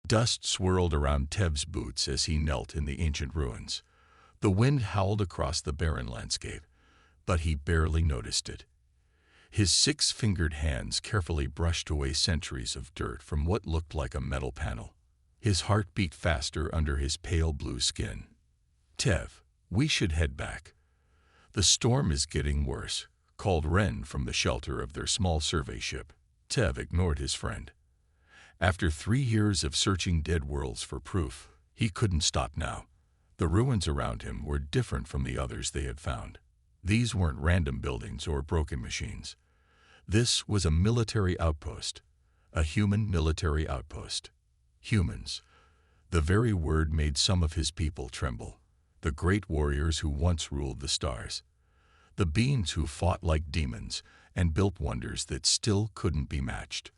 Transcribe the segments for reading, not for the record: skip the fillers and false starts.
Dust swirled around Tev's boots as he knelt in the ancient ruins. The wind howled across the barren landscape, but he barely noticed it. His six-fingered hands carefully brushed away centuries of dirt from what looked like a metal panel. His heart beat faster under his pale blue skin. "Tev, we should head back. The storm is getting worse," called Ren from the shelter of their small survey ship. Tev ignored his friend. After 3 years of searching dead worlds for proof, he couldn't stop now. The ruins around him were different from the others they had found. These weren't random buildings or broken machines. This was a military outpost, a human military outpost. Humans. The very word made some of his people tremble. The great warriors who once ruled the stars. The beings who fought like demons and built wonders that still couldn't be matched.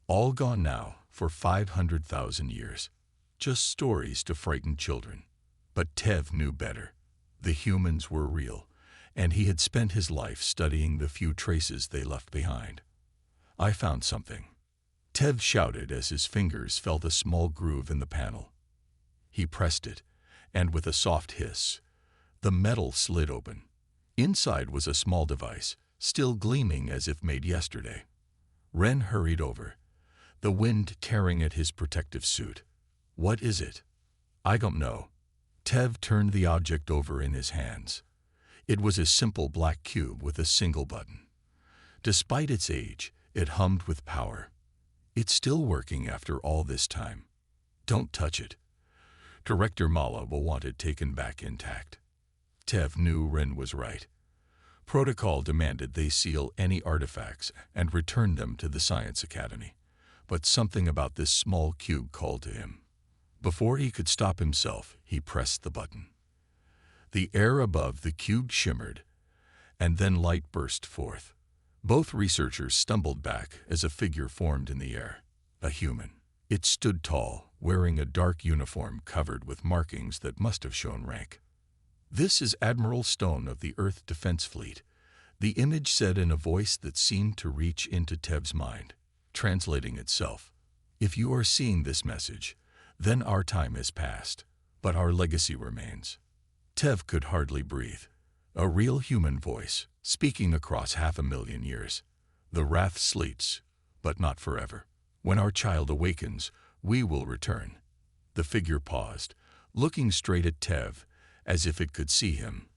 All gone now for 500,000 years. Just stories to frighten children. But Tev knew better. The humans were real, and he had spent his life studying the few traces they left behind. "I found something," Tev shouted as his fingers felt a small groove in the panel. He pressed it, and with a soft hiss, the metal slid open. Inside was a small device, still gleaming as if made yesterday. Ren hurried over, the wind tearing at his protective suit. "What is it?" "I don't know." Tev turned the object over in his hands. It was a simple black cube with a single button. Despite its age, it hummed with power. "It's still working after all this time." "Don't touch it. Director Mala will want it taken back intact." Tev knew Ren was right. Protocol demanded they seal any artifacts and return them to the Science Academy. But something about this small cube called to him. Before he could stop himself, he pressed the button. The air above the cube shimmered, and then light burst forth. Both researchers stumbled back as a figure formed in the air. A human. It stood tall, wearing a dark uniform covered with markings that must have shown rank. "This is Admiral Stone of the Earth Defense Fleet," the image said in a voice that seemed to reach into Tev's mind, translating itself. "If you are seeing this message, then our time has passed, but our legacy remains." Tev could hardly breathe. A real human voice, speaking across 500,000 years. "The wrath sleeps, but not forever. When our child awakens, we will return." The figure paused, looking straight at Tev, as if it could see him.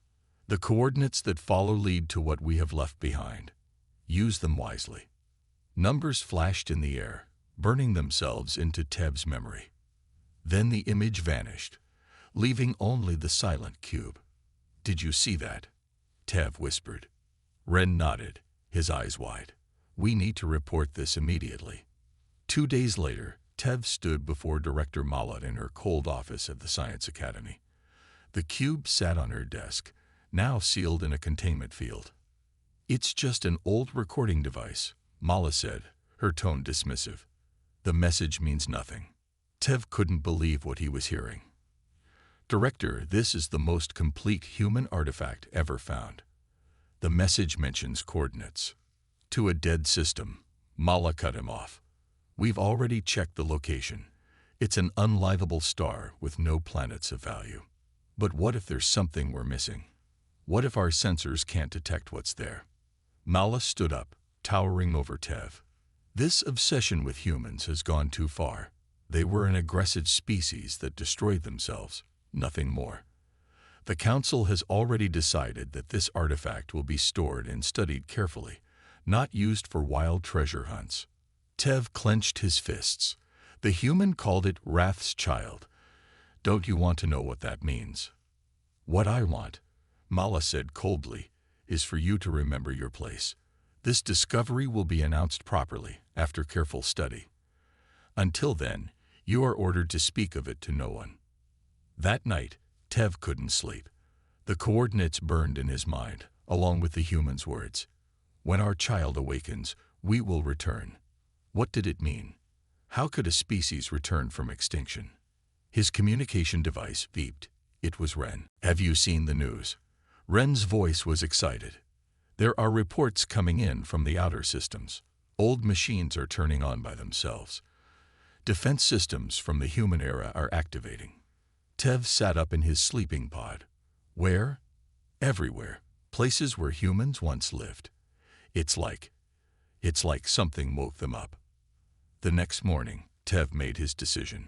"The coordinates that follow lead to what we have left behind. Use them wisely." Numbers flashed in the air, burning themselves into Tev's memory. Then the image vanished, leaving only the silent cube. "Did you see that?" Tev whispered. Ren nodded, his eyes wide. "We need to report this immediately." 2 days later, Tev stood before Director Malat in her cold office at the Science Academy. The cube sat on her desk, now sealed in a containment field. "It's just an old recording device," Mala said, her tone dismissive. "The message means nothing." Tev couldn't believe what he was hearing. "Director, this is the most complete human artifact ever found. The message mentions coordinates." "To a dead system," Mala cut him off. "We've already checked the location. It's an unlivable star with no planets of value." "But what if there's something we're missing? What if our sensors can't detect what's there?" Mala stood up, towering over Tev. "This obsession with humans has gone too far. They were an aggressive species that destroyed themselves, nothing more. The Council has already decided that this artifact will be stored and studied carefully, not used for wild treasure hunts." Tev clenched his fists. The human called it Wrath's Child. "Don't you want to know what that means?" "What I want," Mala said coldly, "is for you to remember your place. This discovery will be announced properly, after careful study. Until then, you are ordered to speak of it to no one." That night, Tev couldn't sleep. The coordinates burned in his mind, along with the human's words. "When our child awakens, we will return." What did it mean? How could a species return from extinction? His communication device beeped. It was Ren. "Have you seen the news?" Ren's voice was excited. "There are reports coming in from the outer systems. Old machines are turning on by themselves. Defense systems from the human era are activating. Tev sat up in his sleeping pod. Where? Everywhere. Places where humans once lived. It's like something woke them up. The next morning, Tev made his decision.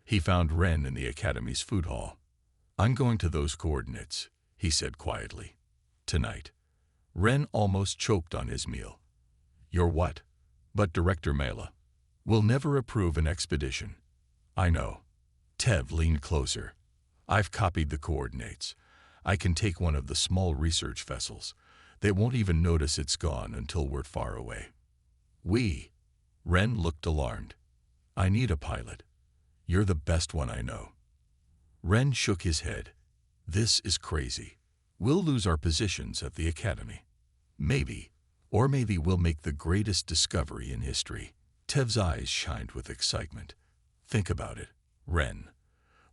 He found Ren in the Academy's food hall. "I'm going to those coordinates," he said quietly. "Tonight." Ren almost choked on his meal. "You're what?" "But Director Mela will never approve an expedition." "I know." Tev leaned closer. "I've copied the coordinates. I can take one of the small research vessels. They won't even notice it's gone until we're far away." Ren looked alarmed. "I need a pilot. You're the best one I know." Ren shook his head. "This is crazy. We'll lose our positions at the Academy. Maybe we'll make the greatest discovery in history." Tev's eyes shined with excitement. "Think about it, Ren.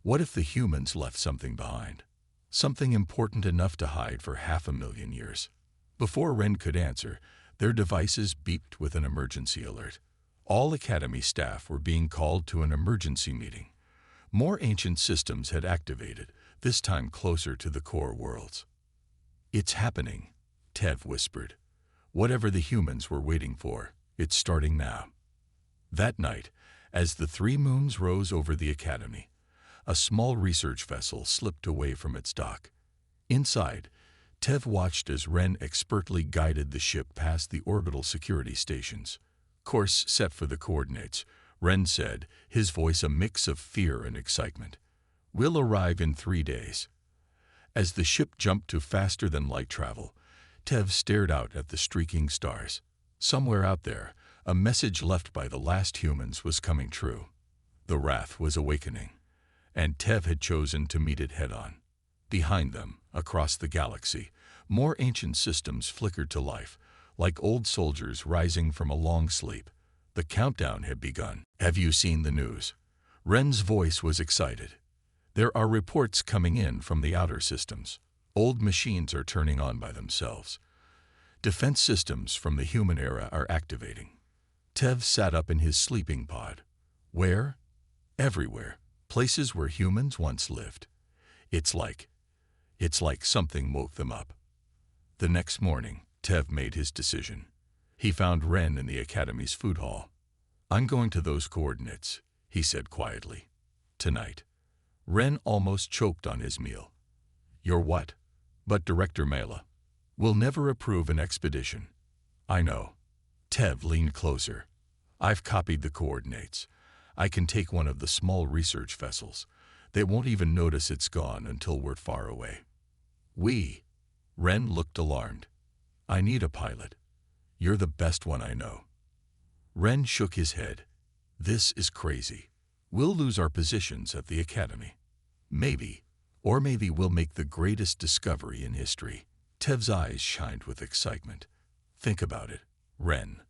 What if the humans left something behind? Something important enough to hide for 500,000 years?" Before Ren could answer, their devices beeped with an emergency alert. All Academy staff were being called to an emergency meeting. More ancient systems had activated, this time closer to the core worlds. "It's happening," Tev whispered. "Whatever the humans were waiting for, it's starting now." That night, as the 3 moons rose over the Academy, a small research vessel slipped away from its dock. Inside, Tev watched as Ren expertly guided the ship past the orbital security stations. "Course set for the coordinates," Ren said, his voice a mix of fear and excitement. "We'll arrive in 3 days." As the ship jumped to faster-than-light travel, Tev stared out at the streaking stars. Somewhere out there, a message left by the last humans was coming true. The Wrath was awakening, and Tev had chosen to meet it head-on. Behind them, across the galaxy, more ancient systems flickered to life, like old soldiers rising from a long sleep. The countdown had begun. "Have you seen the news?" Ren's voice was excited. "There are reports coming in from the outer systems. Old machines are turning on by themselves. Defense systems from the human era are activating." Tev sat up in his sleeping pod. "Where?" "Everywhere. Places where humans once lived. It's like something woke them up." The next morning, Tev made his decision. He found Ren in the Academy's food hall. "I'm going to those coordinates," he said quietly. "Tonight." Ren almost choked on his meal. "You're what?" "But Director Mela will never approve an expedition." "I know." Tev leaned closer. "I've copied the coordinates. I can take one of the small research vessels. They won't even notice it's gone until we're far away." Ren looked alarmed. "I need a pilot. You're the best one I know." Ren shook his head. "This is crazy. We'll lose our positions at the Academy. Maybe we'll make the greatest discovery in history." Tev's eyes shined with excitement. "Think about it, Ren.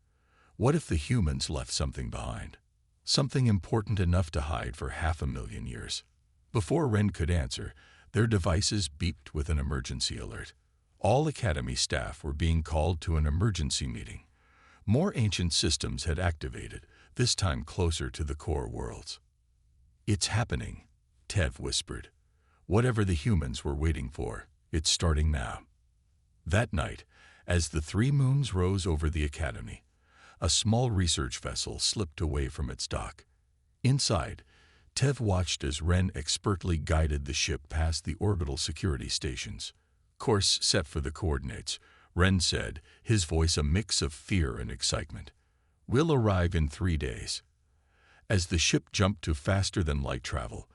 What if the humans left something behind? Something important enough to hide for 500,000 years?" Before Ren could answer, their devices beeped with an emergency alert. All Academy staff were being called to an emergency meeting. More ancient systems had activated, this time closer to the core worlds. "It's happening," Tev whispered. "Whatever the humans were waiting for, it's starting now." That night, as the 3 moons rose over the Academy, a small research vessel slipped away from its dock. Inside, Tev watched as Ren expertly guided the ship past the orbital security stations. "Course set for the coordinates," Ren said, his voice a mix of fear and excitement. "We'll arrive in 3 days." As the ship jumped to faster-than-light travel,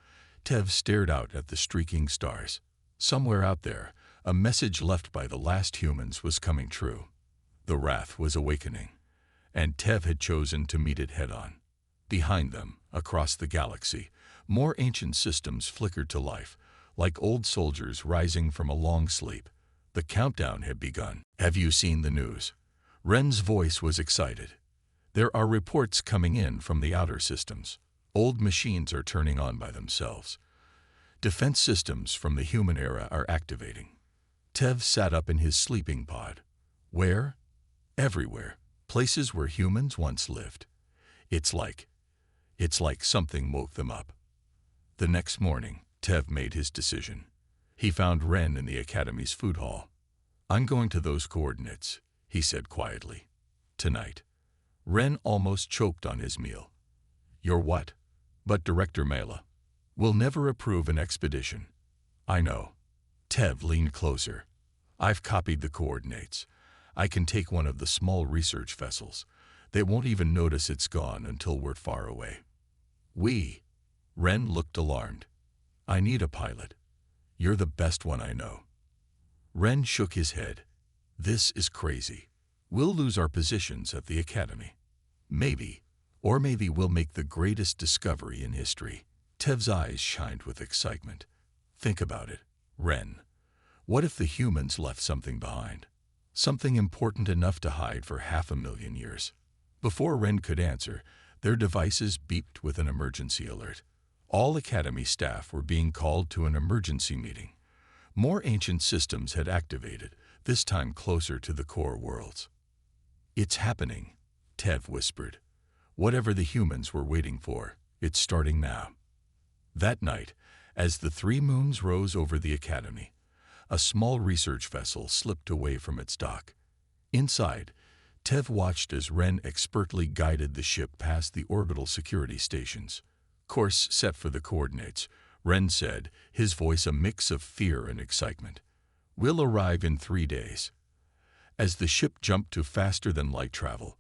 Tev stared out at the streaking stars. Somewhere out there, a message left by the last humans was coming true. The Wrath was awakening, and Tev had chosen to meet it head-on. Behind them, across the galaxy, more ancient systems flickered to life, like old soldiers rising from a long sleep. The countdown had begun. "Have you seen the news?" Ren's voice was excited. "There are reports coming in from the outer systems. Old machines are turning on by themselves. Defense systems from the human era are activating." Tev sat up in his sleeping pod. "Where?" "Everywhere. Places where humans once lived. It's like It's like something woke them up. The next morning, Tev made his decision. He found Ren in the Academy's food hall. "I'm going to those coordinates," he said quietly. "Tonight." Ren almost choked on his meal. "You're what?" "But Director Mela will never approve an expedition." "I know." Tev leaned closer. "I've copied the coordinates. I can take one of the small research vessels. They won't even notice it's gone until we're far away." "We?" Ren looked alarmed. "I need a pilot. You're the best one I know." Ren shook his head. "This is crazy. We'll lose our positions at the Academy." "Maybe. Or maybe we'll make the greatest discovery in history." Tev's eyes shined with excitement. "Think about it, Ren. What if the humans left something behind? Something important enough to hide for 500,000 years." Before Ren could answer, their devices beeped with an emergency alert. All Academy staff were being called to an emergency meeting. More ancient systems had activated, this time closer to the core worlds. "It's happening," Tev whispered. "Whatever the humans were waiting for, it's starting now." That night, as the 3 moons rose over the Academy, a small research vessel slipped away from its dock. Inside, Tev watched as Ren expertly guided the ship past the orbital security stations. "Course set for the coordinates," Ren said, his voice a mix of fear and excitement. "We'll arrive in 3 days." As the ship jumped to faster-than-light travel,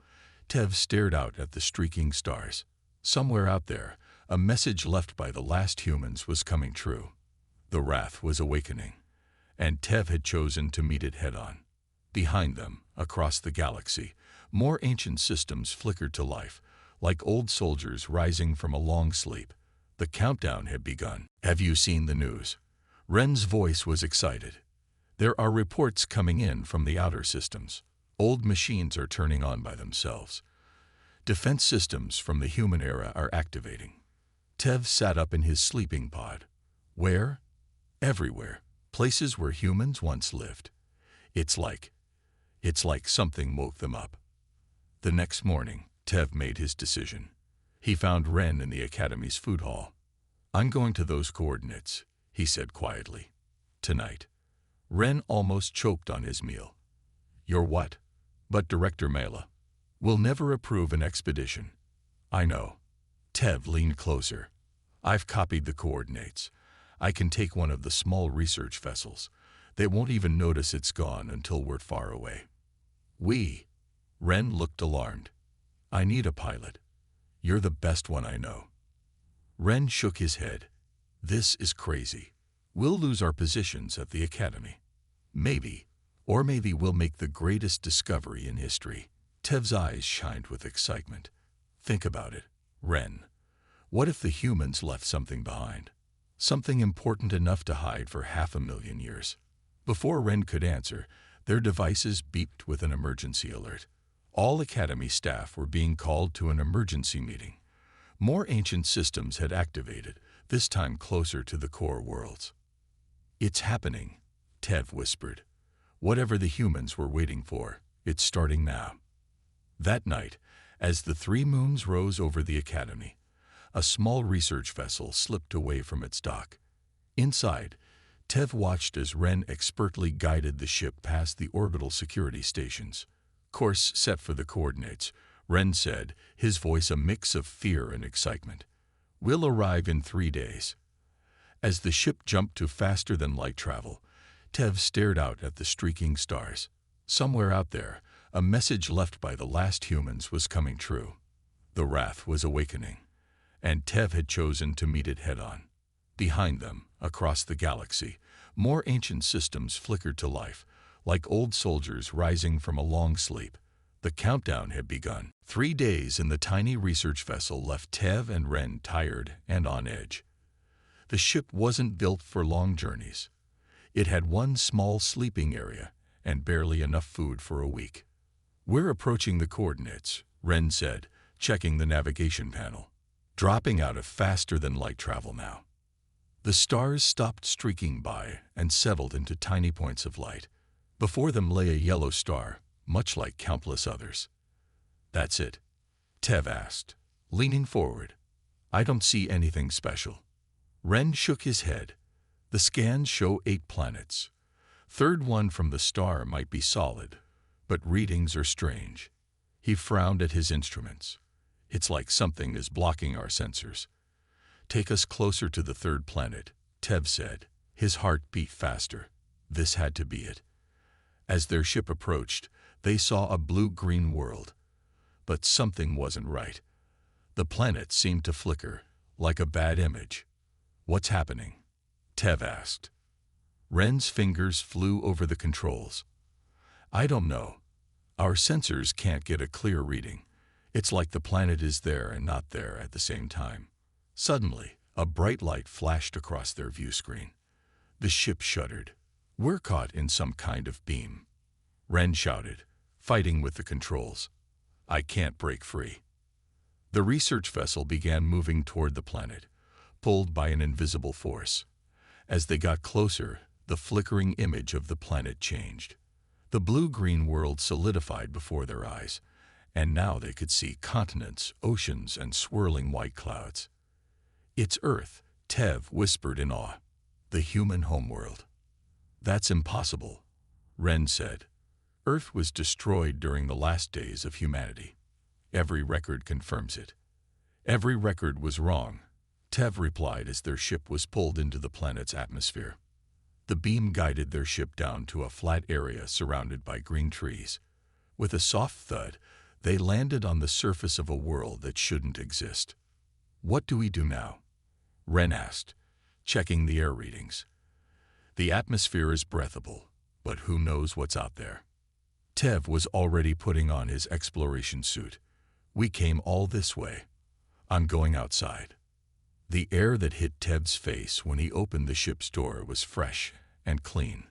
Tev stared out at the streaking stars. Somewhere out there, a message left by the last humans was coming true. The Wrath was awakening, and Tev had chosen to meet it head-on. Behind them, across the galaxy, more ancient systems flickered to life, like old soldiers rising from a long sleep. The countdown had begun. "Have you seen the news?" Ren's voice was excited. "There are reports coming in from the outer systems. Old machines are turning on by themselves. Defense systems from the human era are activating." Tev sat up in his sleeping pod. "Where?" "Everywhere. Places where humans once lived. It's like something woke them up." The next morning, Tev made his decision. He found Ren in the Academy's food hall. "I'm going to those coordinates," he said quietly. "Tonight." Ren almost choked on his meal. "You're what?" "But Director Mela will never approve an expedition." "I know." Tev leaned closer. "I've copied the coordinates. I can take one of the small research vessels. They won't even notice it's gone until we're far away." "We?" Ren looked alarmed. "I need a pilot. You're the best one I know." Ren shook his head. "This is crazy. We'll lose our positions at the Academy." "Maybe. Or maybe we'll make the greatest discovery in history." Tev's eyes shined with excitement. "Think about it, Ren. What if the humans left something behind? Something important enough to hide for 500,000 years." Before Ren could answer, their devices beeped with an emergency alert. All Academy staff were being called to an emergency meeting. More ancient systems had activated, this time closer to the core worlds. "It's happening," Tev whispered. "Whatever the humans were waiting for, it's starting now." That night, as the 3 moons rose over the Academy, a small research vessel slipped away from its dock. Inside, Tev watched as Ren expertly guided the ship past the orbital security stations. "Course set for the coordinates," Ren said, his voice a mix of fear and excitement. "We'll arrive in 3 days." As the ship jumped to faster-than-light travel, Tev stared out at the streaking stars. Somewhere out there, a message left by the last humans was coming true. The Wrath was awakening, and Tev had chosen to meet it head-on. Behind them, across the galaxy, more ancient systems flickered to life, like old soldiers rising from a long sleep. The countdown had begun. 3 days in the tiny research vessel left Tev and Ren tired and on edge. The ship wasn't built for long journeys. It had one small sleeping area and barely enough food for a week. "We're approaching the coordinates," Ren said, checking the navigation panel. "Dropping out of faster-than-light travel now." The stars stopped streaking by and settled into tiny points of light. Before them lay a yellow star, much like countless others. "That's it?" Tev asked, leaning forward. I don't see anything special. Ren shook his head. The scans show 8 planets. Third one from the star might be solid, but readings are strange. He frowned at his instruments. It's like something is blocking our sensors. Take us closer to the third planet, Tev said. His heart beat faster. This had to be it. As their ship approached, they saw a blue-green world. But something wasn't right. The planet seemed to flicker, like a bad image. What's happening? Tev asked. Ren's fingers flew over the controls. I don't know. Our sensors can't get a clear reading. It's like the planet is there and not there at the same time. Suddenly, a bright light flashed across their view screen. The ship shuddered. We're caught in some kind of beam. Ren shouted, fighting with the controls. I can't break free. The research vessel began moving toward the planet, pulled by an invisible force. As they got closer, the flickering image of the planet changed. The blue-green world solidified before their eyes, and now they could see continents, oceans, and swirling white clouds. It's Earth, Tev whispered in awe. The human homeworld. That's impossible, Ren said. Earth was destroyed during the last days of humanity. Every record confirms it. Every record was wrong, Tev replied as their ship was pulled into the planet's atmosphere. The beam guided their ship down to a flat area surrounded by green trees. With a soft thud, they landed on the surface of a world that shouldn't exist. What do we do now? Ren asked, checking the air readings. The atmosphere is breathable, but who knows what's out there? Tev was already putting on his exploration suit. We came all this way. I'm going outside. The air that hit Tev's face when he opened the ship's door was fresh and clean.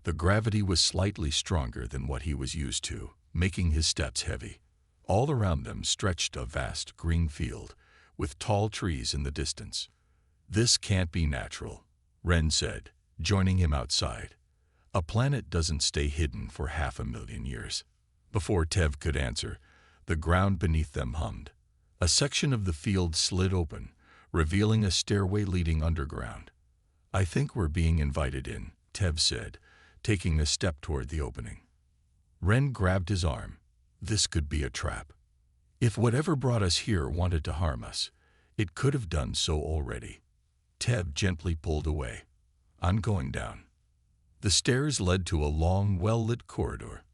The gravity was slightly stronger than what he was used to, making his steps heavy. All around them stretched a vast green field, with tall trees in the distance. This can't be natural, Ren said, joining him outside. A planet doesn't stay hidden for 500,000 years. Before Tev could answer, the ground beneath them hummed. A section of the field slid open, revealing a stairway leading underground. I think we're being invited in, Tev said, taking a step toward the opening. Ren grabbed his arm. This could be a trap. If whatever brought us here wanted to harm us, it could have done so already. Tev gently pulled away. I'm going down. The stairs led to a long, well-lit corridor.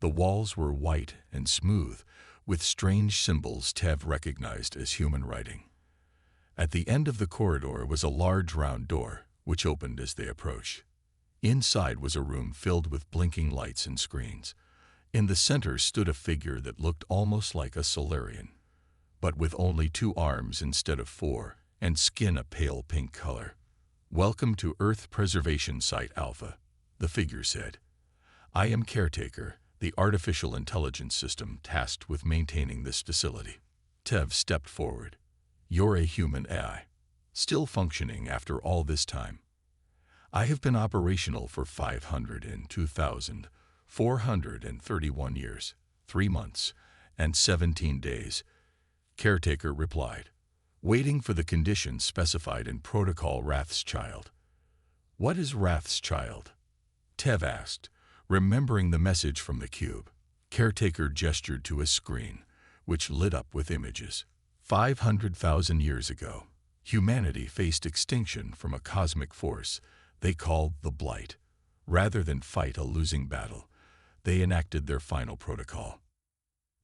The walls were white and smooth, with strange symbols Tev recognized as human writing. At the end of the corridor was a large round door, which opened as they approached. Inside was a room filled with blinking lights and screens. In the center stood a figure that looked almost like a Solarian, but with only 2 arms instead of 4, and skin a pale pink color. Welcome to Earth Preservation Site Alpha, the figure said. I am Caretaker, the artificial intelligence system tasked with maintaining this facility. Tev stepped forward. You're a human AI, still functioning after all this time. I have been operational for 502,431 years, 3 months, and 17 days, Caretaker replied, waiting for the conditions specified in Protocol Wrathschild. What is Wrathschild? Tev asked, remembering the message from the cube. Caretaker gestured to a screen, which lit up with images. 500,000 years ago, humanity faced extinction from a cosmic force they called the Blight. Rather than fight a losing battle, they enacted their final protocol.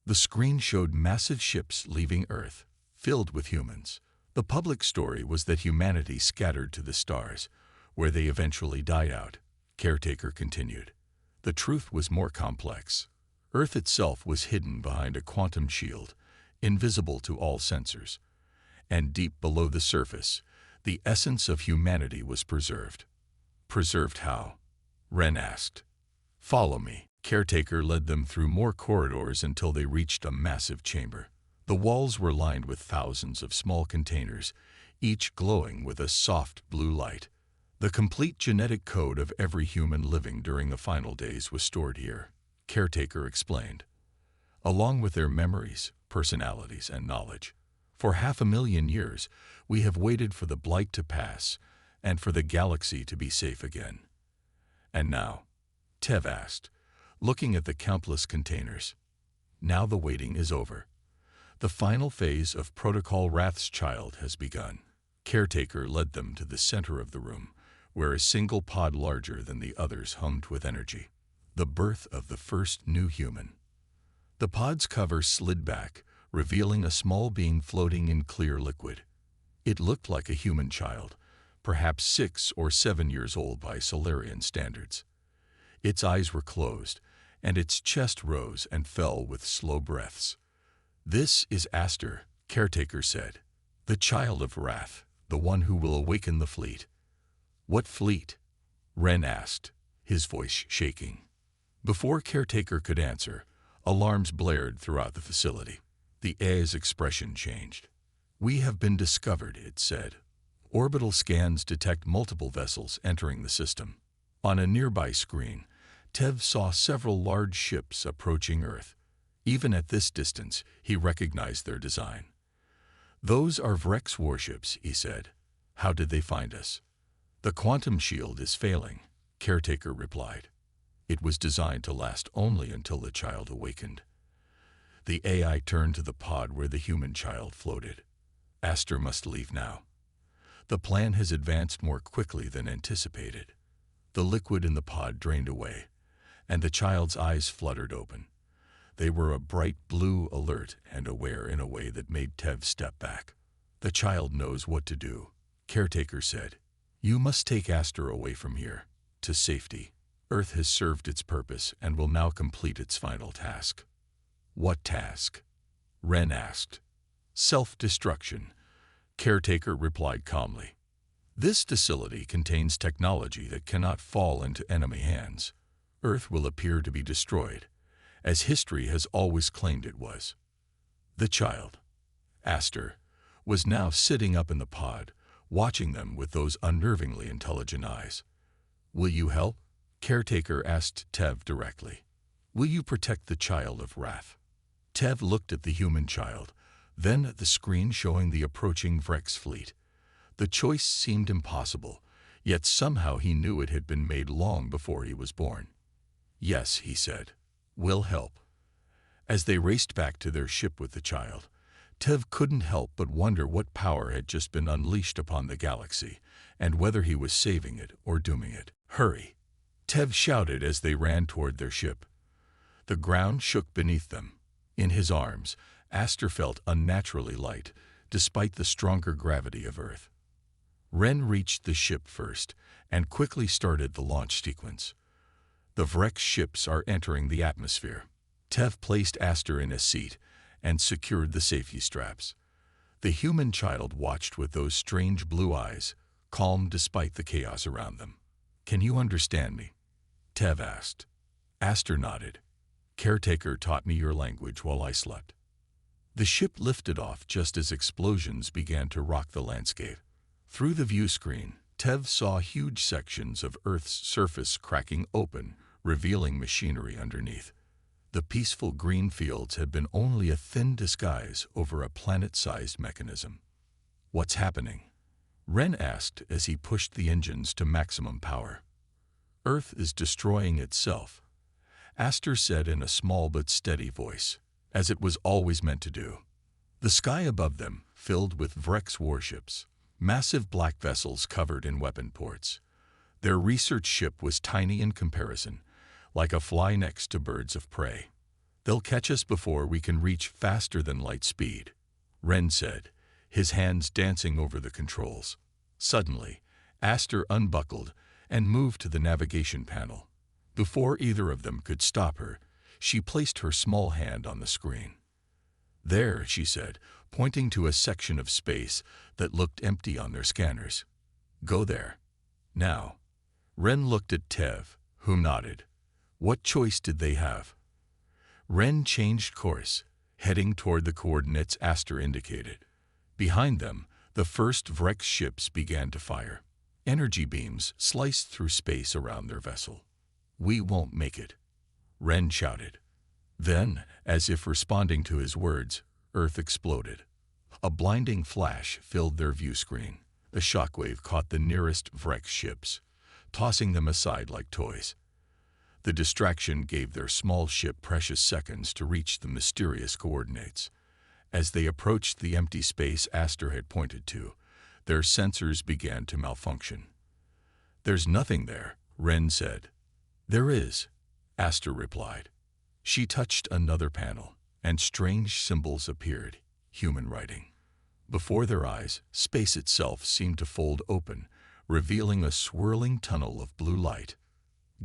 The screen showed massive ships leaving Earth, filled with humans. The public story was that humanity scattered to the stars, where they eventually died out. Caretaker continued. The truth was more complex. Earth itself was hidden behind a quantum shield, invisible to all sensors. And deep below the surface, the essence of humanity was preserved. Preserved how? Ren asked. Follow me. Caretaker led them through more corridors until they reached a massive chamber. The walls were lined with thousands of small containers, each glowing with a soft blue light. The complete genetic code of every human living during the final days was stored here, Caretaker explained, along with their memories, personalities, and knowledge. For 500,000 years, we have waited for the blight to pass and for the galaxy to be safe again. And now, Tev asked, looking at the countless containers. Now the waiting is over. The final phase of Protocol Wrath's Child has begun. Caretaker led them to the center of the room, where a single pod larger than the others hummed with energy. The birth of the first new human. The pod's cover slid back, revealing a small being floating in clear liquid. It looked like a human child, perhaps 6 or 7 years old by Solarian standards. Its eyes were closed, and its chest rose and fell with slow breaths. "This is Aster," Caretaker said. "The child of Wrath, the one who will awaken the fleet." "What fleet?" Ren asked, his voice shaking. Before Caretaker could answer, alarms blared throughout the facility. The AI's expression changed. "We have been discovered," it said. Orbital scans detect multiple vessels entering the system. On a nearby screen, Tev saw several large ships approaching Earth. Even at this distance, he recognized their design. "Those are Vrex warships," he said. "How did they find us?" "The quantum shield is failing," Caretaker replied. It was designed to last only until the child awakened. The AI turned to the pod where the human child floated. "Aster must leave now. The plan has advanced more quickly than anticipated." The liquid in the pod drained away, and the child's eyes fluttered open. They were a bright blue, alert and aware in a way that made Tev step back. "The child knows what to do," Caretaker said. "You must take Aster away from here, to safety. Earth has served its purpose and will now complete its final task." "What task?" Ren asked. "Self-destruction," Caretaker replied calmly. "This facility contains technology that cannot fall into enemy hands. Earth will appear to be destroyed, as history has always claimed it was." The child, Aster, was now sitting up in the pod, watching them with those unnervingly intelligent eyes. "Will you help?" Caretaker asked Tev directly. "Will you protect the child of Wrath?" Tev looked at the human child, then at the screen showing the approaching Vrex fleet. The choice seemed impossible, yet somehow he knew it had been made long before he was born. "Yes," he said, "we'll help." As they raced back to their ship with the child, Tev couldn't help but wonder what power had just been unleashed upon the galaxy, and whether he was saving it or dooming it. "Hurry!" Tev shouted as they ran toward their ship. The ground shook beneath them. In his arms, Aster felt unnaturally light, despite the stronger gravity of Earth. Ren reached the ship first, and quickly started the launch sequence. The Vrex ships are entering the atmosphere. Tev placed Aster in a seat and secured the safety straps. The human child watched with those strange blue eyes, calm despite the chaos around them. "Can you understand me?" Tev asked. Aster nodded. "Caretaker taught me your language while I slept." The ship lifted off just as explosions began to rock the landscape. Through the view screen, Tev saw huge sections of Earth's surface cracking open, revealing machinery underneath. The peaceful green fields had been only a thin disguise over a planet-sized mechanism. "What's happening?" Ren asked as he pushed the engines to maximum power. "Earth is destroying itself," Aster said in a small but steady voice, as it was always meant to do. The sky above them filled with Vrex warships, massive black vessels covered in weapon ports. Their research ship was tiny in comparison, like a fly next to birds of prey. "They'll catch us before we can reach faster than light speed," Ren said, his hands dancing over the controls. Suddenly, Aster unbuckled and moved to the navigation panel. Before either of them could stop her, she placed her small hand on the screen. "There," she said, pointing to a section of space that looked empty on their scanners. "Go there. Now." Ren looked at Tev, who nodded. What choice did they have? Ren changed course, heading toward the coordinates Aster indicated. Behind them, the first Vrex ships began to fire. Energy beams sliced through space around their vessel. "We won't make it," Ren shouted. Then, as if responding to his words, Earth exploded. A blinding flash filled their view screen. A shockwave caught the nearest Vrex ships, tossing them aside like toys. The distraction gave their small ship precious seconds to reach the mysterious coordinates. As they approached the empty space Aster had pointed to, their sensors began to malfunction. "There's nothing there," Wren said. "There is," Aster replied. She touched another panel, and strange symbols appeared, human writing. Before their eyes, space itself seemed to fold open, revealing a swirling tunnel of blue light.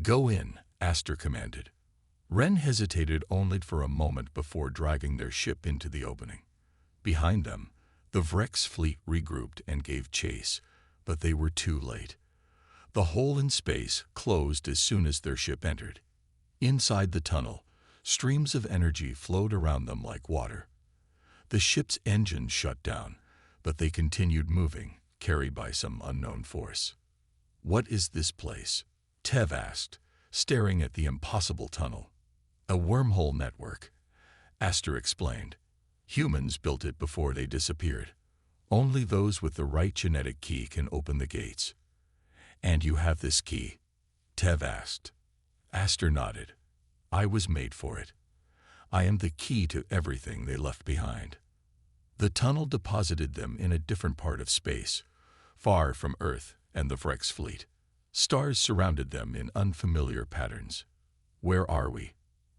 "Go in," Aster commanded. Wren hesitated only for a moment before dragging their ship into the opening. Behind them, the Vrex fleet regrouped and gave chase, but they were too late. The hole in space closed as soon as their ship entered. Inside the tunnel, streams of energy flowed around them like water. The ship's engines shut down, but they continued moving, carried by some unknown force. "What is this place?" Tev asked, staring at the impossible tunnel. "A wormhole network," Aster explained. "Humans built it before they disappeared. Only those with the right genetic key can open the gates." "And you have this key?" Tev asked. Aster nodded. "I was made for it. I am the key to everything they left behind." The tunnel deposited them in a different part of space, far from Earth and the Vrex fleet. Stars surrounded them in unfamiliar patterns. "Where are we?"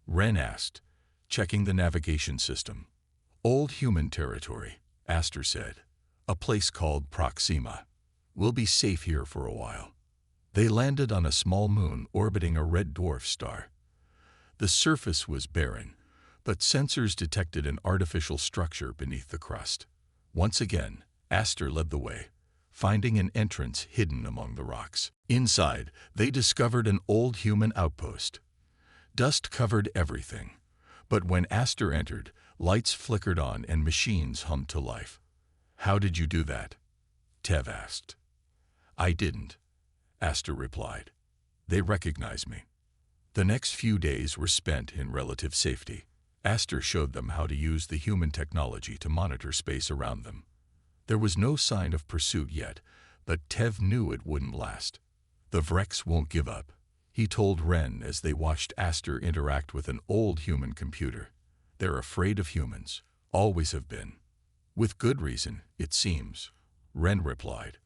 Wren asked, checking the navigation system. "Old human territory," Aster said. "A place called Proxima. We'll be safe here for a while." They landed on a small moon orbiting a red dwarf star. The surface was barren, but sensors detected an artificial structure beneath the crust. Once again, Aster led the way, finding an entrance hidden among the rocks. Inside, they discovered an old human outpost. Dust covered everything, but when Aster entered, lights flickered on and machines hummed to life. "How did you do that?" Tev asked. "I didn't," Aster replied. "They recognized me." The next few days were spent in relative safety. Aster showed them how to use the human technology to monitor space around them. There was no sign of pursuit yet, but Tev knew it wouldn't last. "The Vrex won't give up," he told Wren as they watched Aster interact with an old human computer. "They're afraid of humans, always have been." "With good reason, it seems," Wren replied.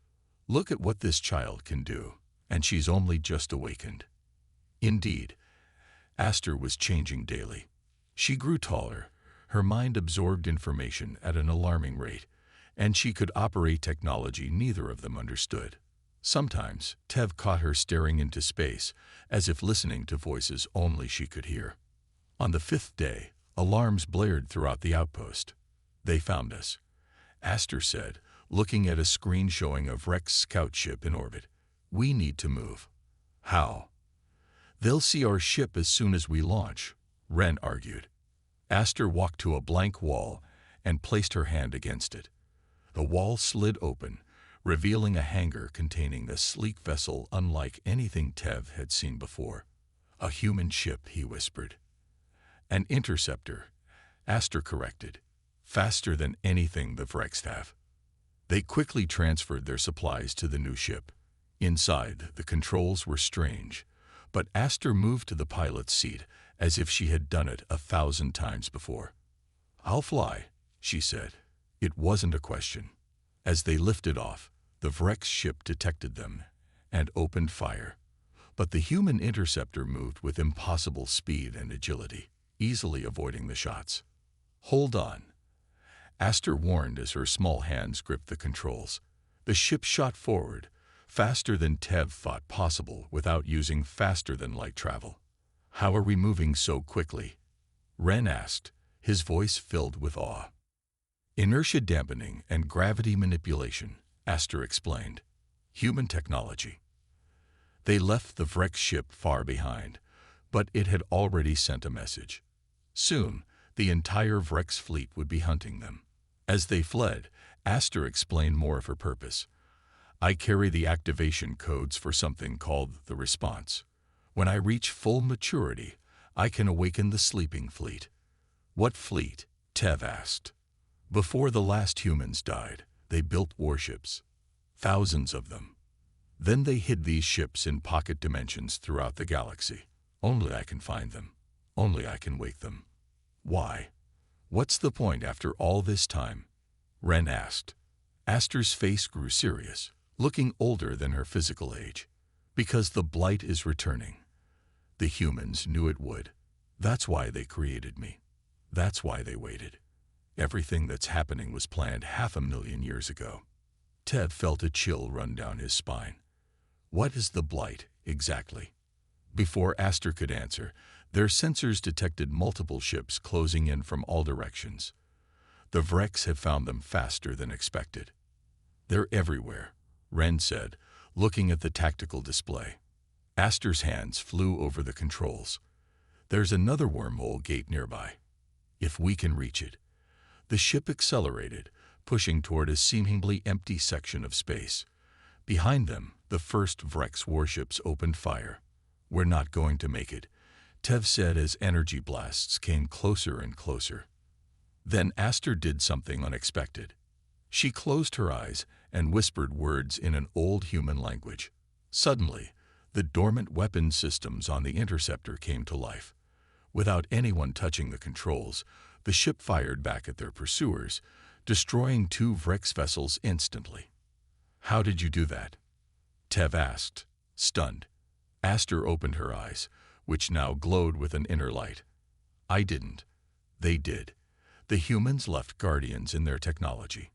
"Look at what this child can do, and she's only just awakened." Indeed, Aster was changing daily. She grew taller, her mind absorbed information at an alarming rate, and she could operate technology neither of them understood. Sometimes, Tev caught her staring into space, as if listening to voices only she could hear. On the 5th day, alarms blared throughout the outpost. "They found us," Aster said, looking at a screen showing a Vrex scout ship in orbit. "We need to move." "How?" "They'll see our ship as soon as we launch," Wren argued. Aster walked to a blank wall and placed her hand against it. The wall slid open, revealing a hangar containing a sleek vessel unlike anything Tev had seen before. "A human ship," he whispered. "An interceptor," Aster corrected. "Faster than anything the Vrex have." They quickly transferred their supplies to the new ship. Inside, the controls were strange, but Aster moved to the pilot's seat as if she had done it 1,000 times before. "I'll fly," she said. It wasn't a question. As they lifted off, the Vrex ship detected them and opened fire. But the human interceptor moved with impossible speed and agility, easily avoiding the shots. "Hold on," Aster warned as her small hands gripped the controls. The ship shot forward, faster than Tev thought possible without using faster-than-light travel. "How are we moving so quickly?" Wren asked, his voice filled with awe. "Inertia dampening and gravity manipulation," Aster explained. "Human technology." They left the Vrex ship far behind, but it had already sent a message. Soon, the entire Vrex fleet would be hunting them. As they fled, Aster explained more of her purpose. "I carry the activation codes for something called the response. When I reach full maturity, I can awaken the sleeping fleet." "What fleet?" Tev asked. Before the last humans died, they built warships. Thousands of them. Then they hid these ships in pocket dimensions throughout the galaxy. Only I can find them. Only I can wake them. Why? What's the point after all this time? Ren asked. Aster's face grew serious, looking older than her physical age. Because the blight is returning. The humans knew it would. That's why they created me. That's why they waited. Everything that's happening was planned 500,000 years ago. Tev felt a chill run down his spine. What is the blight, exactly? Before Aster could answer, their sensors detected multiple ships closing in from all directions. The Vrex have found them faster than expected. They're everywhere, Ren said, looking at the tactical display. Aster's hands flew over the controls. There's another wormhole gate nearby. If we can reach it. The ship accelerated, pushing toward a seemingly empty section of space. Behind them, the first Vrex warships opened fire. We're not going to make it, Tev said as energy blasts came closer and closer. Then Aster did something unexpected. She closed her eyes and whispered words in an old human language. Suddenly, the dormant weapon systems on the interceptor came to life. Without anyone touching the controls, the ship fired back at their pursuers, destroying 2 Vrex vessels instantly. How did you do that? Tev asked, stunned. Aster opened her eyes, which now glowed with an inner light. I didn't. They did. The humans left guardians in their technology.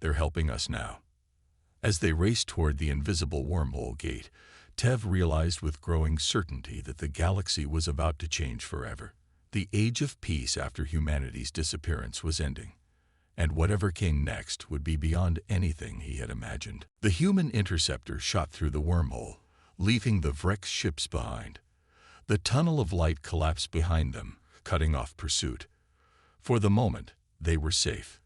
They're helping us now. As they raced toward the invisible wormhole gate, Tev realized with growing certainty that the galaxy was about to change forever. The age of peace after humanity's disappearance was ending, and whatever came next would be beyond anything he had imagined. The human interceptor shot through the wormhole, leaving the Vrex ships behind. The tunnel of light collapsed behind them, cutting off pursuit. For the moment, they were safe.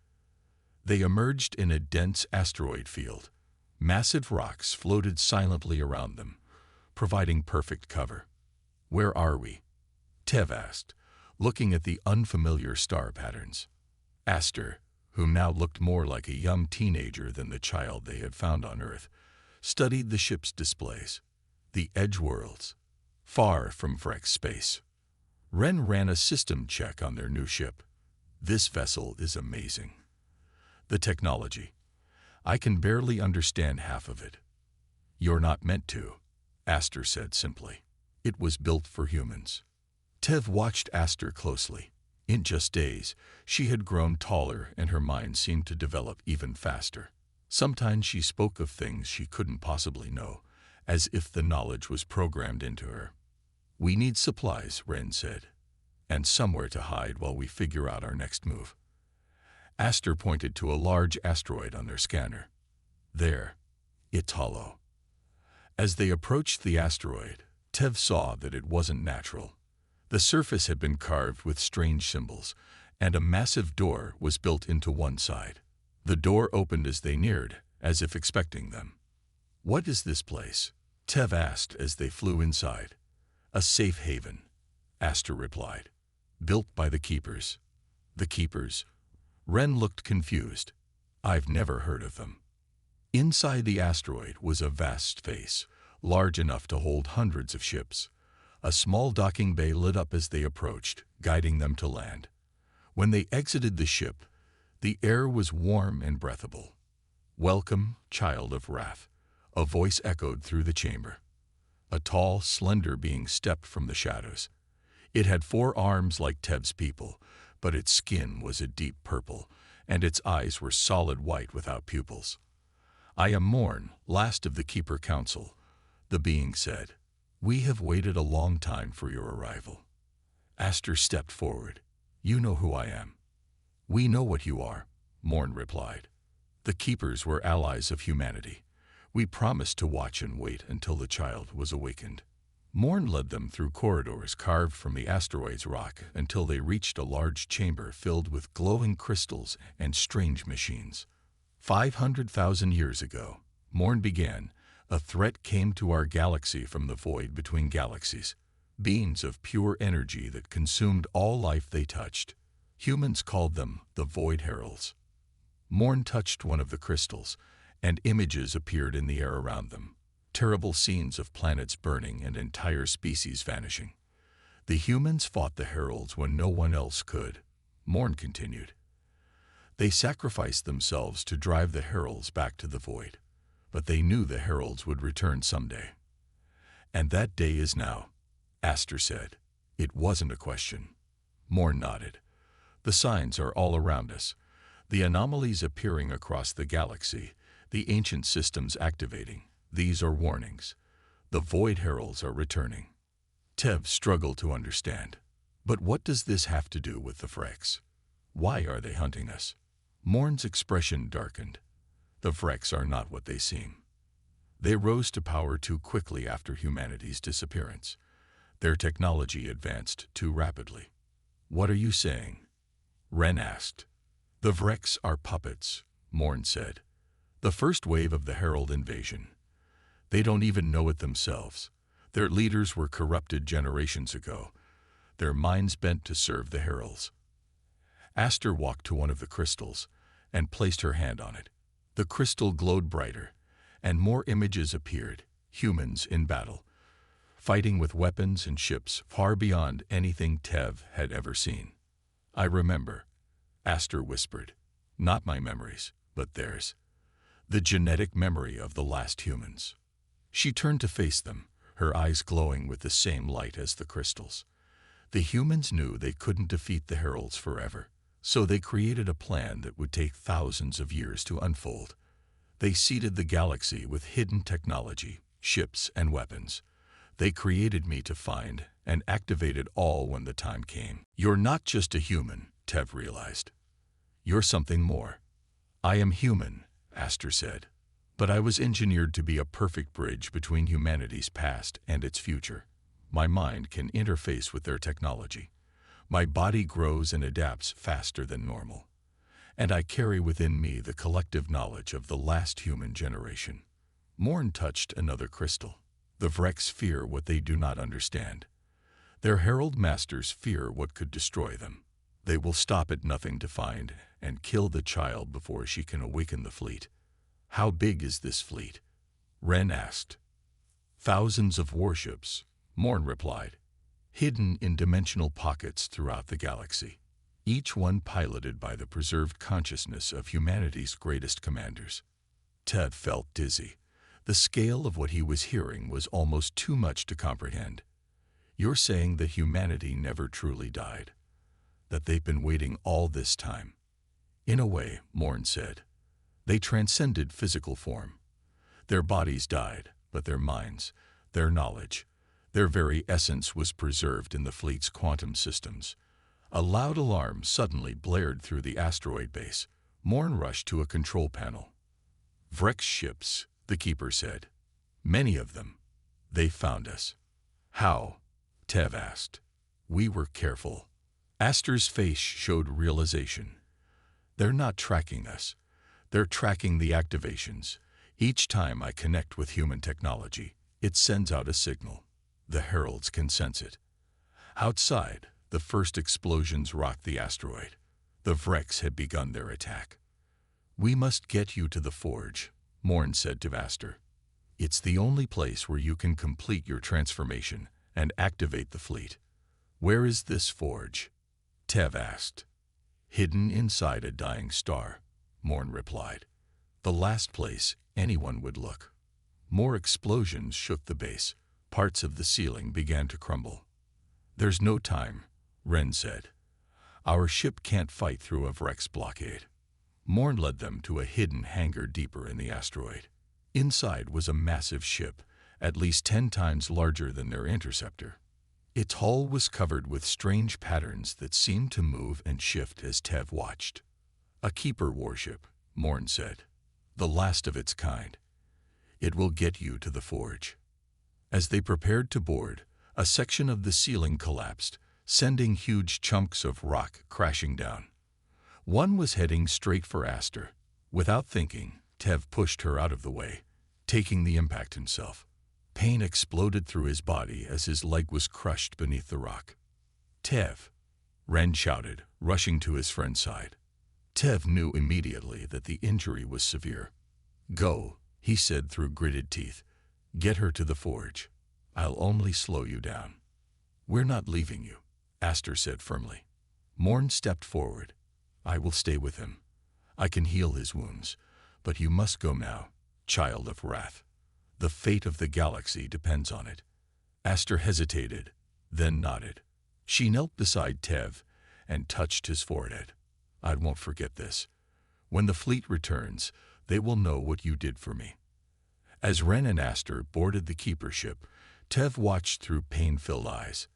They emerged in a dense asteroid field. Massive rocks floated silently around them, providing perfect cover. Where are we? Tev asked, looking at the unfamiliar star patterns. Aster, who now looked more like a young teenager than the child they had found on Earth, studied the ship's displays. The edge worlds, far from Vrex space. Ren ran a system check on their new ship. This vessel is amazing. The technology. I can barely understand half of it. You're not meant to, Aster said simply. It was built for humans. Tev watched Aster closely. In just days, she had grown taller and her mind seemed to develop even faster. Sometimes she spoke of things she couldn't possibly know, as if the knowledge was programmed into her. We need supplies, Ren said, and somewhere to hide while we figure out our next move. Aster pointed to a large asteroid on their scanner. There, it's hollow. As they approached the asteroid, Tev saw that it wasn't natural. The surface had been carved with strange symbols, and a massive door was built into one side. The door opened as they neared, as if expecting them. What is this place? Tev asked as they flew inside. A safe haven, Aster replied. Built by the Keepers. The Keepers? Ren looked confused. I've never heard of them. Inside the asteroid was a vast space, large enough to hold hundreds of ships. A small docking bay lit up as they approached, guiding them to land. When they exited the ship, the air was warm and breathable. Welcome, child of wrath, a voice echoed through the chamber. A tall, slender being stepped from the shadows. It had 4 arms like Tev's people, but its skin was a deep purple, and its eyes were solid white without pupils. I am Morn, last of the Keeper Council, the being said. We have waited a long time for your arrival. Aster stepped forward. You know who I am. We know what you are, Morn replied. The Keepers were allies of humanity. We promised to watch and wait until the child was awakened. Morn led them through corridors carved from the asteroid's rock until they reached a large chamber filled with glowing crystals and strange machines. 500,000 years ago, Morn began, a threat came to our galaxy from the void between galaxies. Beings of pure energy that consumed all life they touched. Humans called them the Void Heralds. Morn touched one of the crystals, and images appeared in the air around them. Terrible scenes of planets burning and entire species vanishing. The humans fought the heralds when no one else could. Morn continued. They sacrificed themselves to drive the heralds back to the void. But they knew the heralds would return someday. And that day is now, Aster said. It wasn't a question. Morn nodded. The signs are all around us. The anomalies appearing across the galaxy, the ancient systems activating. These are warnings. The void heralds are returning. Tev struggled to understand. But what does this have to do with the Vrex? Why are they hunting us? Morn's expression darkened. The Vrex are not what they seem. They rose to power too quickly after humanity's disappearance. Their technology advanced too rapidly. What are you saying? Ren asked. The Vrex are puppets, Morn said. The first wave of the Herald invasion. They don't even know it themselves. Their leaders were corrupted generations ago, their minds bent to serve the Heralds. Aster walked to one of the crystals and placed her hand on it. The crystal glowed brighter, and more images appeared, humans in battle, fighting with weapons and ships far beyond anything Tev had ever seen. I remember, Aster whispered. Not my memories, but theirs. The genetic memory of the last humans. She turned to face them, her eyes glowing with the same light as the crystals. The humans knew they couldn't defeat the Heralds forever, so they created a plan that would take thousands of years to unfold. They seeded the galaxy with hidden technology, ships and weapons. They created me to find and activate it all when the time came. You're not just a human, Tev realized. You're something more. I am human, Aster said. But I was engineered to be a perfect bridge between humanity's past and its future. My mind can interface with their technology. My body grows and adapts faster than normal. And I carry within me the collective knowledge of the last human generation. Morn touched another crystal. The Vrex fear what they do not understand. Their herald masters fear what could destroy them. They will stop at nothing to find and kill the child before she can awaken the fleet. How big is this fleet? Ren asked. Thousands of warships, Morn replied, hidden in dimensional pockets throughout the galaxy, each one piloted by the preserved consciousness of humanity's greatest commanders. Tev felt dizzy. The scale of what he was hearing was almost too much to comprehend. You're saying that humanity never truly died? That they've been waiting all this time? In a way, Morn said. They transcended physical form. Their bodies died, but their minds, their knowledge, their very essence was preserved in the fleet's quantum systems. A loud alarm suddenly blared through the asteroid base. Morn rushed to a control panel. Vrex ships, the keeper said. Many of them. They found us. How? Tev asked. We were careful. Aster's face showed realization. They're not tracking us. They're tracking the activations. Each time I connect with human technology, it sends out a signal. The heralds can sense it. Outside, the first explosions rocked the asteroid. The Vrex had begun their attack. We must get you to the forge, Morn said to Aster. It's the only place where you can complete your transformation and activate the fleet. Where is this forge? Tev asked. Hidden inside a dying star, Morn replied. The last place anyone would look. More explosions shook the base. Parts of the ceiling began to crumble. There's no time, Ren said. Our ship can't fight through a Vrex blockade. Morn led them to a hidden hangar deeper in the asteroid. Inside was a massive ship, at least 10 times larger than their interceptor. Its hull was covered with strange patterns that seemed to move and shift as Tev watched. A keeper warship, Morn said. The last of its kind. It will get you to the forge. As they prepared to board, a section of the ceiling collapsed, sending huge chunks of rock crashing down. One was heading straight for Aster. Without thinking, Tev pushed her out of the way, taking the impact himself. Pain exploded through his body as his leg was crushed beneath the rock. Tev, Ren shouted, rushing to his friend's side. Tev knew immediately that the injury was severe. "Go," he said through gritted teeth. "Get her to the forge. I'll only slow you down." "We're not leaving you," Aster said firmly. Morn stepped forward. "I will stay with him. I can heal his wounds. But you must go now, child of wrath. The fate of the galaxy depends on it." Aster hesitated, then nodded. She knelt beside Tev and touched his forehead. "I won't forget this. When the fleet returns, they will know what you did for me." As Ren and Aster boarded the keeper ship, Tev watched through pain-filled eyes.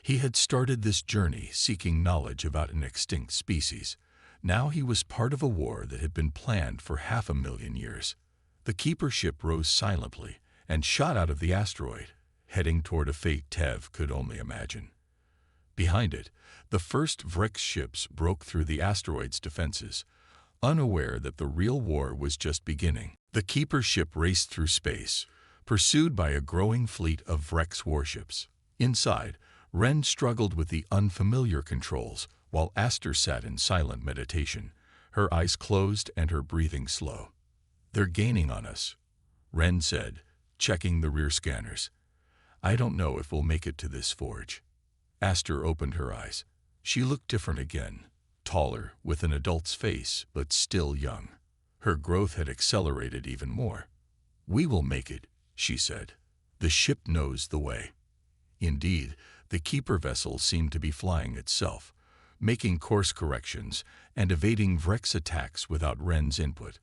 He had started this journey seeking knowledge about an extinct species. Now he was part of a war that had been planned for 500,000 years. The keeper ship rose silently and shot out of the asteroid, heading toward a fate Tev could only imagine. Behind it, the first Vrex ships broke through the asteroid's defenses, unaware that the real war was just beginning. The keeper ship raced through space, pursued by a growing fleet of Vrex warships. Inside, Ren struggled with the unfamiliar controls, while Aster sat in silent meditation, her eyes closed and her breathing slow. "They're gaining on us," Ren said, checking the rear scanners. "I don't know if we'll make it to this forge." Aster opened her eyes. She looked different again, taller, with an adult's face, but still young. Her growth had accelerated even more. "We will make it," she said. "The ship knows the way." Indeed, the keeper vessel seemed to be flying itself, making course corrections and evading Vrex attacks without Ren's input.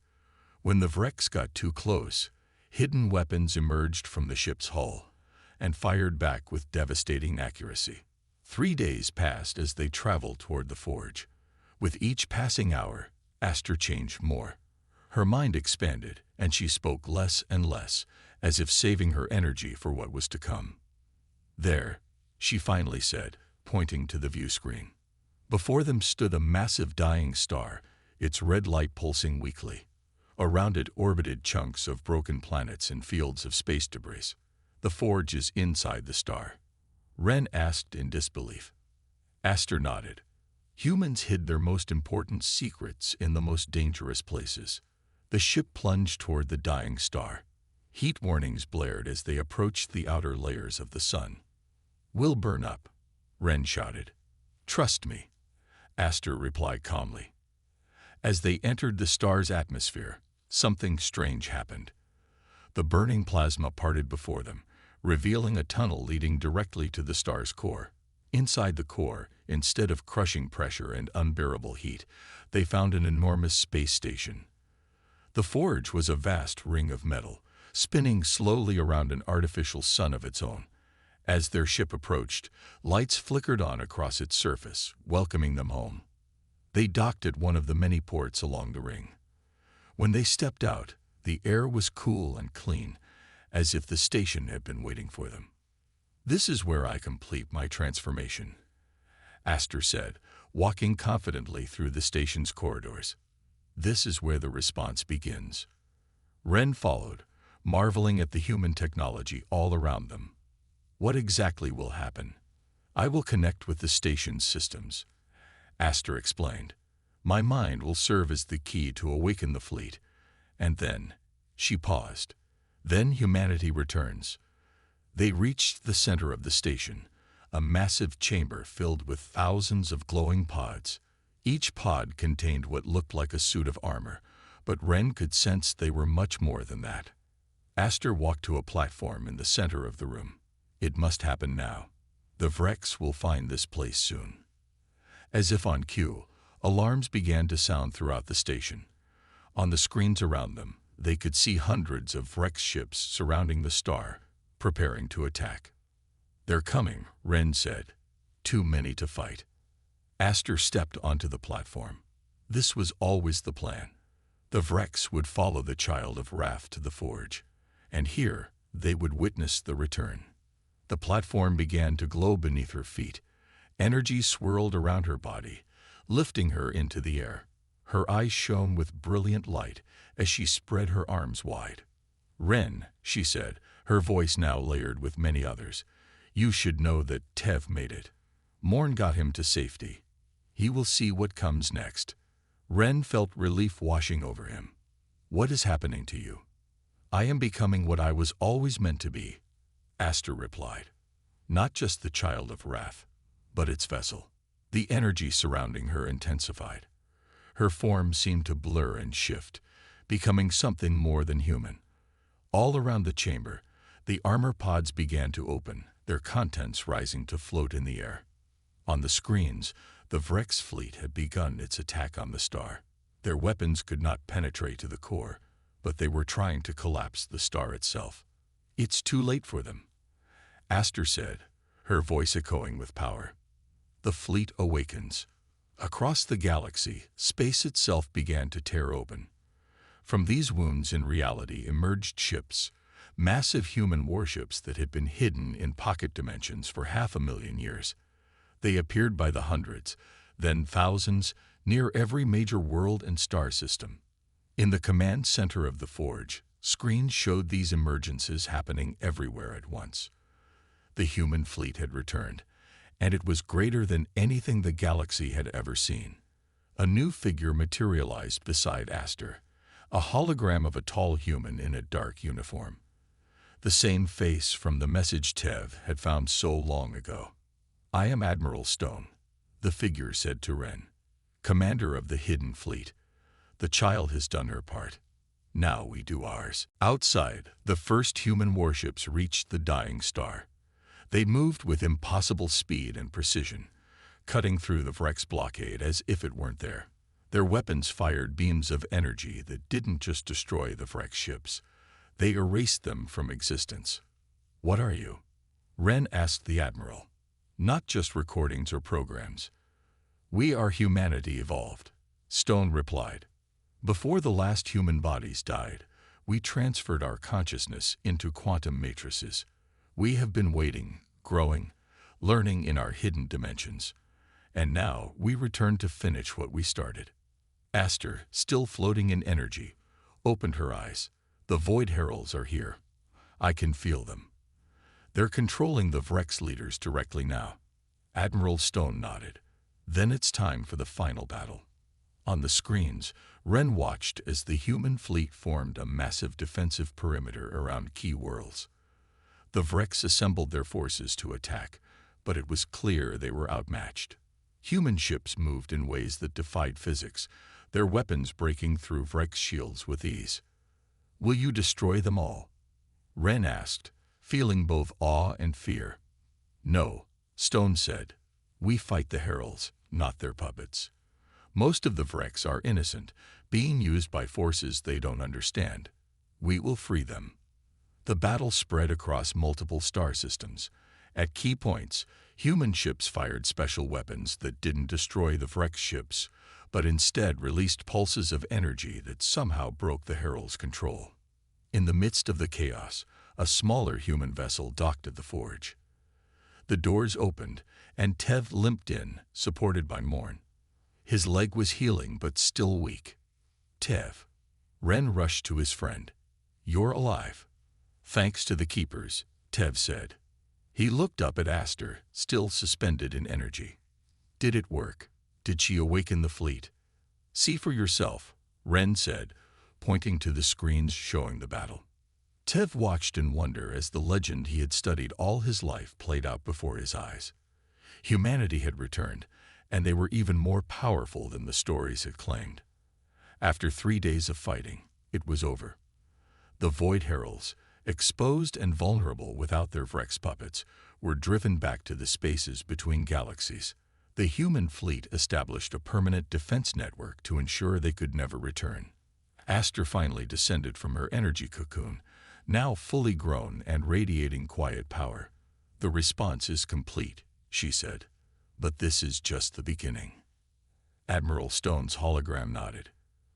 When the Vrex got too close, hidden weapons emerged from the ship's hull and fired back with devastating accuracy. 3 days passed as they traveled toward the forge. With each passing hour, Aster changed more. Her mind expanded, and she spoke less and less, as if saving her energy for what was to come. "There," she finally said, pointing to the view screen. Before them stood a massive dying star, its red light pulsing weakly. Around it orbited chunks of broken planets and fields of space debris. "The forge is inside the star," Ren asked in disbelief. Aster nodded. "Humans hid their most important secrets in the most dangerous places." The ship plunged toward the dying star. Heat warnings blared as they approached the outer layers of the sun. "We'll burn up," Ren shouted. "Trust me," Aster replied calmly. As they entered the star's atmosphere, something strange happened. The burning plasma parted before them, revealing a tunnel leading directly to the star's core. Inside the core, instead of crushing pressure and unbearable heat, they found an enormous space station. The forge was a vast ring of metal, spinning slowly around an artificial sun of its own. As their ship approached, lights flickered on across its surface, welcoming them home. They docked at one of the many ports along the ring. When they stepped out, the air was cool and clean, as if the station had been waiting for them. "This is where I complete my transformation," Aster said, walking confidently through the station's corridors. "This is where the response begins." Ren followed, marveling at the human technology all around them. "What exactly will happen?" "I will connect with the station's systems," Aster explained. "My mind will serve as the key to awaken the fleet. And then," she paused, "then humanity returns." They reached the center of the station, a massive chamber filled with thousands of glowing pods. Each pod contained what looked like a suit of armor, but Ren could sense they were much more than that. Aster walked to a platform in the center of the room. "It must happen now. The Vrex will find this place soon." As if on cue, alarms began to sound throughout the station. On the screens around them, they could see hundreds of Vrex ships surrounding the star, preparing to attack. "They're coming," Ren said. "Too many to fight." Aster stepped onto the platform. This was always the plan. The Vrex would follow the child of wrath to the forge, and here they would witness the return. The platform began to glow beneath her feet. Energy swirled around her body, lifting her into the air. Her eyes shone with brilliant light as she spread her arms wide. "Ren," she said, her voice now layered with many others, "you should know that Tev made it. Morn got him to safety. He will see what comes next." Ren felt relief washing over him. What is happening to you? I am becoming what I was always meant to be, Aster replied. Not just the child of wrath, but its vessel. The energy surrounding her intensified. Her form seemed to blur and shift, becoming something more than human. All around the chamber, the armor pods began to open, their contents rising to float in the air. On the screens, the Vrex fleet had begun its attack on the star. Their weapons could not penetrate to the core, but they were trying to collapse the star itself. It's too late for them, Aster said, her voice echoing with power. The fleet awakens. Across the galaxy, space itself began to tear open. From these wounds in reality emerged ships, massive human warships that had been hidden in pocket dimensions for 500,000 years. They appeared by the hundreds, then thousands, near every major world and star system. In the command center of the Forge, screens showed these emergences happening everywhere at once. The human fleet had returned, and it was greater than anything the galaxy had ever seen. A new figure materialized beside Aster, a hologram of a tall human in a dark uniform. The same face from the message Tev had found so long ago. I am Admiral Stone, the figure said to Ren, commander of the hidden fleet. The child has done her part. Now we do ours. Outside, the first human warships reached the dying star. They moved with impossible speed and precision, cutting through the Vrex blockade as if it weren't there. Their weapons fired beams of energy that didn't just destroy the Vrex ships. They erased them from existence. What are you? Ren asked the Admiral. Not just recordings or programs. We are humanity evolved, Stone replied. Before the last human bodies died, we transferred our consciousness into quantum matrices. We have been waiting, growing, learning in our hidden dimensions. And now we return to finish what we started. Aster, still floating in energy, opened her eyes. The Void Heralds are here. I can feel them. They're controlling the Vrex leaders directly now. Admiral Stone nodded. Then it's time for the final battle. On the screens, Ren watched as the human fleet formed a massive defensive perimeter around key worlds. The Vrex assembled their forces to attack, but it was clear they were outmatched. Human ships moved in ways that defied physics, their weapons breaking through Vrex shields with ease. Will you destroy them all? Ren asked, feeling both awe and fear. No, Stone said. We fight the Heralds, not their puppets. Most of the Vrex are innocent, being used by forces they don't understand. We will free them. The battle spread across multiple star systems. At key points, human ships fired special weapons that didn't destroy the Vrex ships, but instead released pulses of energy that somehow broke the Herald's control. In the midst of the chaos, a smaller human vessel docked at the Forge. The doors opened, and Tev limped in, supported by Morn. His leg was healing but still weak. Tev. Ren rushed to his friend. You're alive. Thanks to the Keepers, Tev said. He looked up at Aster, still suspended in energy. Did it work? Did she awaken the fleet? See for yourself, Ren said, pointing to the screens showing the battle. Tev watched in wonder as the legend he had studied all his life played out before his eyes. Humanity had returned, and they were even more powerful than the stories had claimed. After 3 days of fighting, it was over. The Void Heralds, exposed and vulnerable without their Vrex puppets, were driven back to the spaces between galaxies. The human fleet established a permanent defense network to ensure they could never return. Aster finally descended from her energy cocoon, now fully grown and radiating quiet power. The response is complete, she said, but this is just the beginning. Admiral Stone's hologram nodded.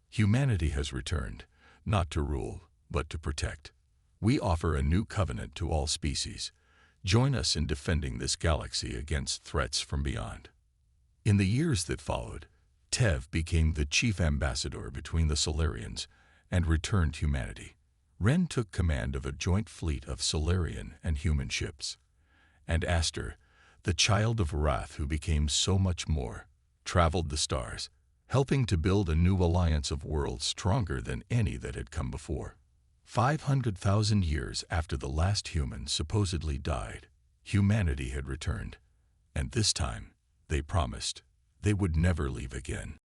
Humanity has returned, not to rule, but to protect. We offer a new covenant to all species. Join us in defending this galaxy against threats from beyond. In the years that followed, Tev became the chief ambassador between the Solarians and returned humanity. Ren took command of a joint fleet of Solarian and human ships. And Aster, the child of Wrath who became so much more, traveled the stars, helping to build a new alliance of worlds stronger than any that had come before. 500,000 years after the last human supposedly died, humanity had returned, and this time, they promised, they would never leave again.